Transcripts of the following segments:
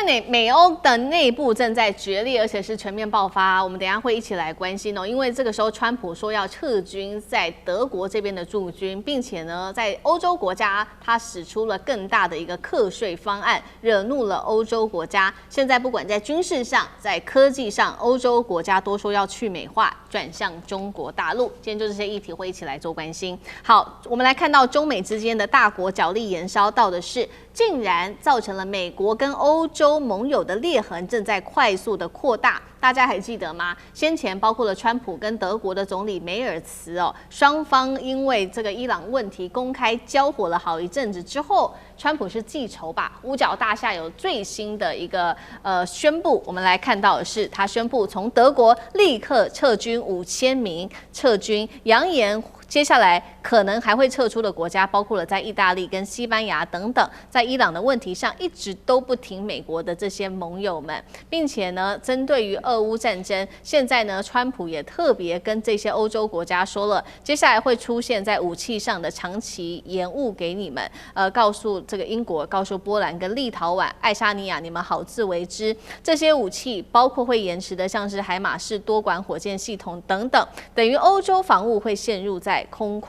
在美欧的内部正在决裂，而且是全面爆发。我们等一下会一起来关心哦，因为这个时候川普说要撤军在德国这边的驻军，并且呢，在欧洲国家他使出了更大的一个课税方案，惹怒了欧洲国家。现在不管在军事上，在科技上，欧洲国家都说要去美化，转向中国大陆。今天就这些议题会一起来做关心。好，我们来看到中美之间的大国角力延烧到的是，竟然造成了美国跟欧洲盟友的裂痕正在快速的扩大。大家还记得吗？先前包括了川普跟德国的总理梅尔茨哦，双方因为这个伊朗问题公开交火了好一阵子之后，川普是记仇吧？五角大厦有最新的一个宣布，我们来看到的是，他宣布从德国立刻撤军5000名撤军，扬言接下来可能还会撤出的国家，包括了在意大利跟西班牙等等，在伊朗的问题上一直都不挺美国的这些盟友们，并且呢，针对于俄乌战争，现在呢，川普也特别跟这些欧洲国家说了，接下来会出现在武器上的长期延误给你们，告诉这个英国，告诉波兰跟立陶宛、爱沙尼亚，你们好自为之。这些武器包括会延迟的，像是海马式多管火箭系统等等，等于欧洲防务会陷入在空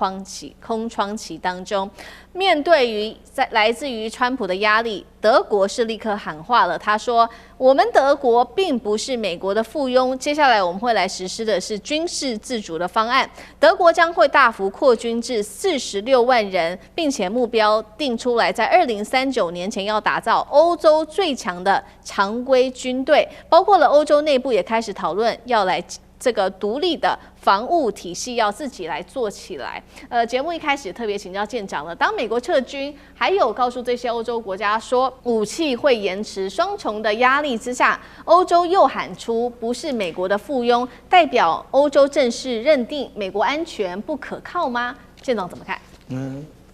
窗期当中。面对于来自于川普的压力，德国是立刻喊话了，他说：“我们德国并不是美国的附庸，接下来我们会来实施的是军事自主的方案。德国将会大幅扩军至46万人，并且目标定出来，在2039年前要打造欧洲最强的常规军队，包括了欧洲内部也开始讨论要来。”这个独立的防务体系要自己来做起来。节目一开始特别请教舰长了，当美国撤军，还有告诉这些欧洲国家说武器会延迟，双重的压力之下，欧洲又喊出不是美国的附庸，代表欧洲正式认定美国安全不可靠吗？舰长怎么看？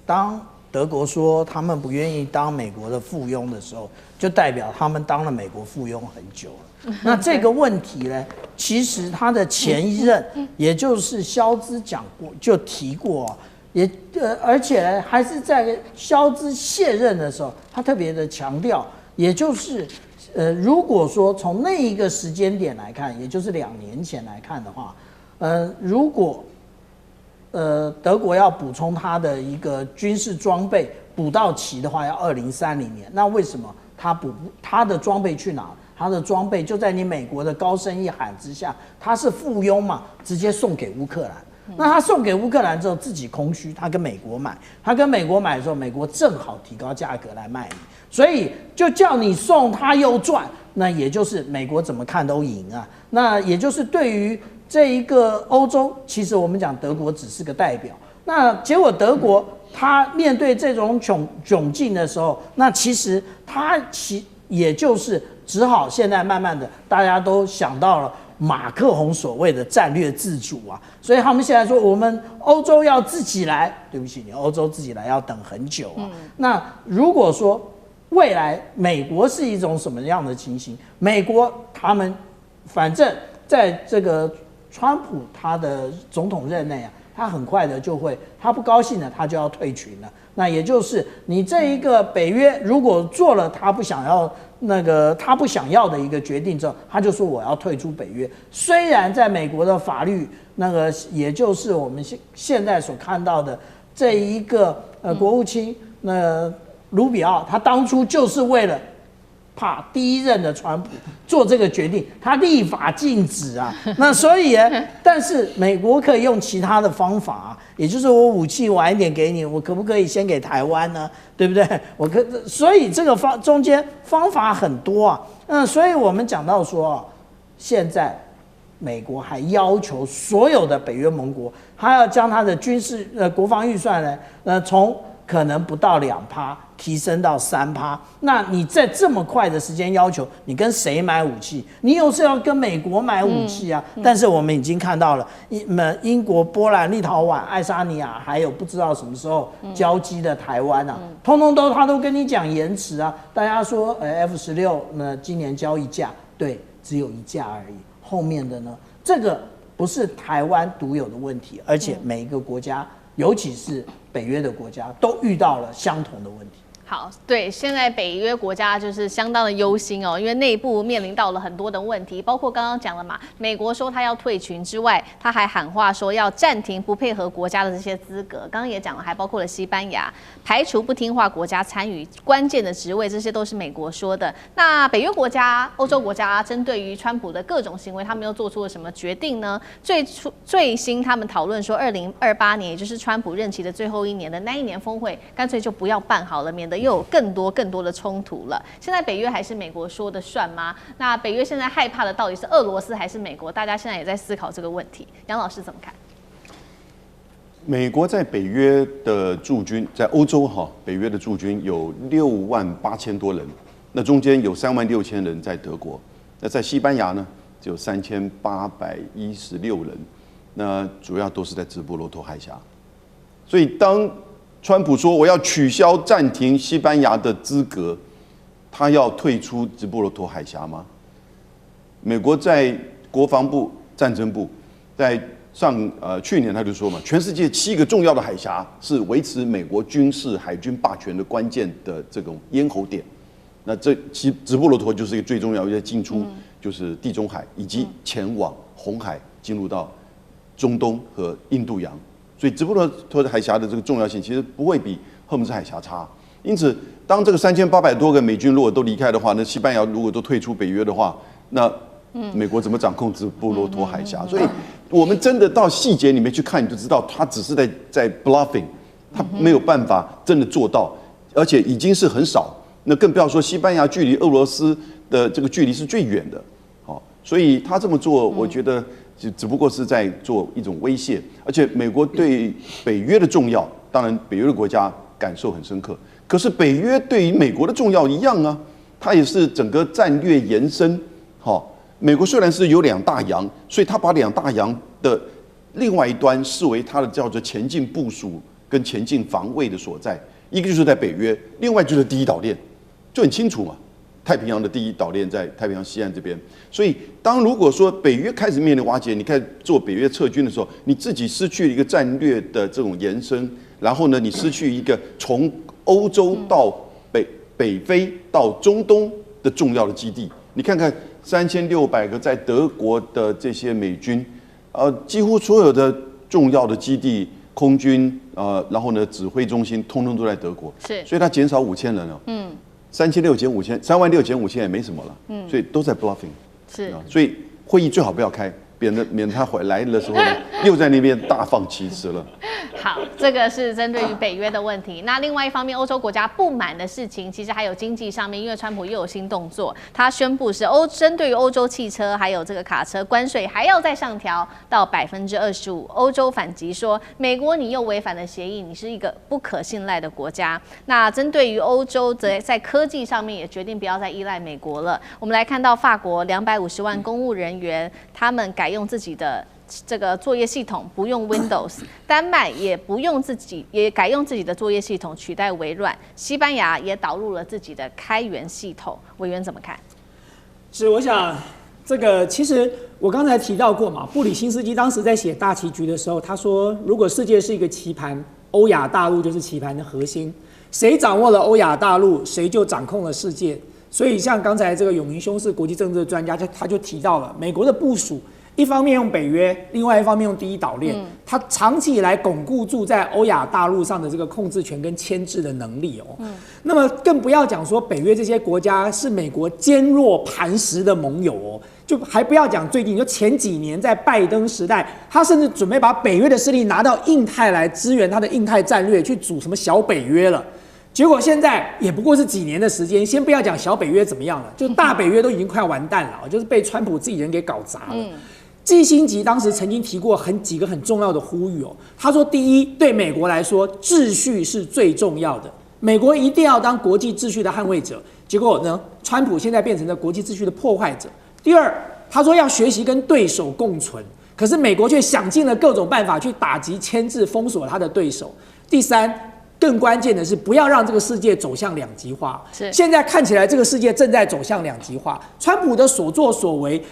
当德国说他们不愿意当美国的附庸的时候，就代表他们当了美国附庸很久了。那这个问题呢，其实他的前一任，也就是肖兹讲过，就提过，而且呢，还是在肖兹卸任的时候，他特别的强调，也就是如果说从那一个时间点来看，也就是2年前来看的话，如果德国要补充它的一个军事装备补到齐的话，要2030年。那为什么它的装备去哪？它的装备就在你美国的高声一喊之下，它是附庸嘛，直接送给乌克兰。那他送给乌克兰之后自己空虚，他跟美国买，他跟美国买的时候，美国正好提高价格来卖你，所以就叫你送他又赚，那也就是美国怎么看都赢啊。那也就是对于这一个欧洲，其实我们讲德国只是个代表，那结果德国他面对这种窘境的时候，那其实他也就是只好现在慢慢的大家都想到了马克宏所谓的战略自主啊，所以他们现在说我们欧洲要自己来，对不起，你欧洲自己来要等很久啊。那如果说未来美国是一种什么样的情形？美国他们反正在这个川普他的总统任内啊，他很快的就会，他不高兴了，他就要退群了。那也就是你这一个北约如果做了他不想要的一个决定之后，他就说我要退出北约。虽然在美国的法律也就是我们现在所看到的这一个国务卿卢比奥，他当初就是为了怕第一任的川普做这个决定，他立法禁止啊。那所以但是美国可以用其他的方法啊，也就是我武器晚一点给你，我可不可以先给台湾呢？对不对？所以这个中间方法很多啊。所以我们讲到说，现在美国还要求所有的北约盟国，他要将他的军事国防预算呢，从可能不到2%提升到3%，那你在这么快的时间要求，你跟谁买武器？你又是要跟美国买武器啊？但是我们已经看到了，英国、波兰、立陶宛、爱沙尼亚，还有不知道什么时候交机的台湾啊，通通他都跟你讲延迟啊。大家说F16今年交1架，对，只有1架而已，后面的呢，这个不是台湾独有的问题，而且每一个国家，尤其是北约的国家，都遇到了相同的问题。好，对，现在北约国家就是相当的忧心哦，因为内部面临到了很多的问题，包括刚刚讲了嘛，美国说他要退群之外，他还喊话说要暂停不配合国家的这些资格，刚刚也讲了，还包括了西班牙，排除不听话国家参与关键的职位，这些都是美国说的。那北约国家、欧洲国家针对于川普的各种行为，他们又做出了什么决定呢？最新他们讨论说，2028年，也就是川普任期的最后一年的那一年峰会，干脆就不要办好了，免得又有更多的冲突了。现在北约还是美国说的算吗？那北约现在害怕的到底是俄罗斯还是美国？大家现在也在思考这个问题。杨老师怎么看？美国在北约的驻军，在欧洲北约的驻军有68000多人，那中间有36000人在德国，那在西班牙呢只有3816人，那主要都是在直布罗陀海峡。所以当川普说我要取消暂停西班牙的资格，他要退出直布罗陀海峡吗？美国在国防部、战争部在去年他就说嘛，全世界7个重要的海峡是维持美国军事海军霸权的关键的这种咽喉点。那直布罗陀就是一个最重要的进出，就是地中海以及前往红海，进入到中东和印度洋。所以直布罗陀海峡的这个重要性其实不会比荷姆斯海峡差。因此，当这个3800多个美军如果都离开的话，那西班牙如果都退出北约的话，那美国怎么掌控直布罗陀海峡？所以，我们真的到细节里面去看，你就知道他只是在 bluffing， 他没有办法真的做到，而且已经是很少。那更不要说西班牙距离俄罗斯的这个距离是最远的，所以他这么做，我觉得只不过是在做一种威胁。而且美国对北约的重要，当然北约的国家感受很深刻。可是北约对于美国的重要一样啊，它也是整个战略延伸。美国虽然是有2大洋，所以他把2大洋的另外一端视为它的叫做前进部署跟前进防卫的所在，一个就是在北约，另外就是第一岛链，就很清楚嘛。太平洋的第一岛链在太平洋西岸这边，所以如果说北约开始面临瓦解，你开始做北约撤军的时候，你自己失去一个战略的这种延伸，然后呢，你失去一个从欧洲到北非到中东的重要的基地。你看看3600个在德国的这些美军，几乎所有的重要的基地、空军，然后呢，指挥中心通通都在德国，是，所以它减少5000人了。3600减5000，36000减5000也没什么了，所以都在 bluffing， 是，所以会议最好不要开，免得他回来的时候呢，又在那边大放旗词了。好，这个是针对于北约的问题。那另外一方面，欧洲国家不满的事情，其实还有经济上面，因为川普又有新动作，他宣布是针对于欧洲汽车还有这个卡车关税还要再上调到25%。欧洲反击说，美国你又违反了协议，你是一个不可信赖的国家。那针对于欧洲在科技上面也决定不要再依赖美国了。我们来看到法国250万公务人员，他们改用自己的这个作业系统，不用 Windows。丹麦也改用自己的作业系统取代微软。西班牙也导入了自己的开源系统。委员怎么看？是，我想这个其实我刚才提到过嘛，布里辛斯基当时在写大棋局的时候，他说，如果世界是一个棋盘，欧亚大陆就是棋盘的核心，谁掌握了欧亚大陆，谁就掌控了世界。所以像刚才这个永明兄是国际政治的专家，他就提到了美国的部署。一方面用北约，另外一方面用第一岛链，它长期以来巩固住在欧亚大陆上的这个控制权跟牵制的能力哦。那么更不要讲说北约这些国家是美国坚若磐石的盟友哦，就还不要讲最近，就前几年在拜登时代，他甚至准备把北约的势力拿到印太来支援他的印太战略，去组什么小北约了。结果现在也不过是几年的时间，先不要讲小北约怎么样了，就大北约都已经快要完蛋了，就是被川普自己人给搞砸了。季辛吉当时曾经提过几个很重要的呼吁哦，他说：第一，对美国来说，秩序是最重要的，美国一定要当国际秩序的捍卫者。结果呢，川普现在变成了国际秩序的破坏者。第二，他说要学习跟对手共存，可是美国却想尽了各种办法去打击、牵制、封锁他的对手。第三，更关键的是不要让这个世界走向两极化。现在看起来这个世界正在走向两极化，川普的所作所为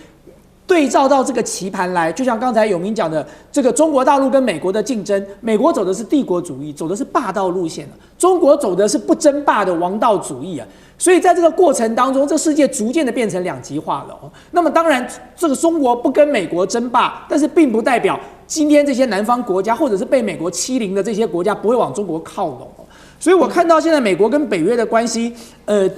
对照到这个棋盘来，就像刚才有明讲的，这个中国大陆跟美国的竞争，美国走的是帝国主义，走的是霸道路线，中国走的是不争霸的王道主义啊。所以在这个过程当中，这世界逐渐的变成两极化了。那么当然，这个中国不跟美国争霸，但是并不代表今天这些南方国家或者是被美国欺凌的这些国家不会往中国靠拢。所以我看到现在美国跟北约的关系，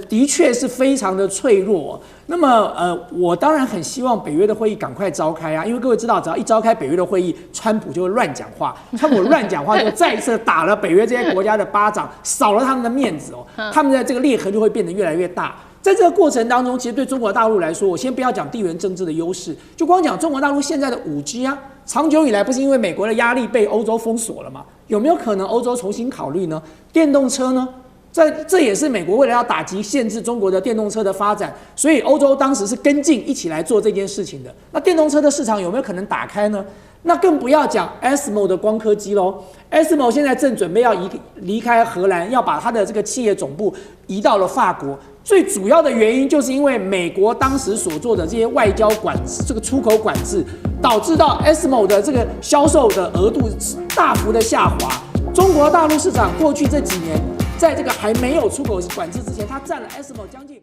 的确是非常的脆弱。那么，我当然很希望北约的会议赶快召开啊，因为各位知道，只要一召开北约的会议，川普就会乱讲话，川普乱讲话就再一次打了北约这些国家的巴掌，扫了他们的面子哦，他们的这个裂痕就会变得越来越大。在这个过程当中，其实对中国大陆来说，我先不要讲地缘政治的优势，就光讲中国大陆现在的5G啊，长久以来不是因为美国的压力被欧洲封锁了吗？有没有可能欧洲重新考虑呢？电动车呢？这也是美国为了要打击限制中国的电动车的发展，所以欧洲当时是跟进一起来做这件事情的。那电动车的市场有没有可能打开呢？那更不要讲 ASML 的光刻机喽。ASML 现在正准备要离开荷兰，要把它的这个企业总部移到了法国。最主要的原因就是因为美国当时所做的这些外交管制、这个出口管制，导致到 ASML 的这个销售的额度大幅的下滑。中国大陆市场过去这几年，在这个还没有出口管制之前，它占了 ASML 将近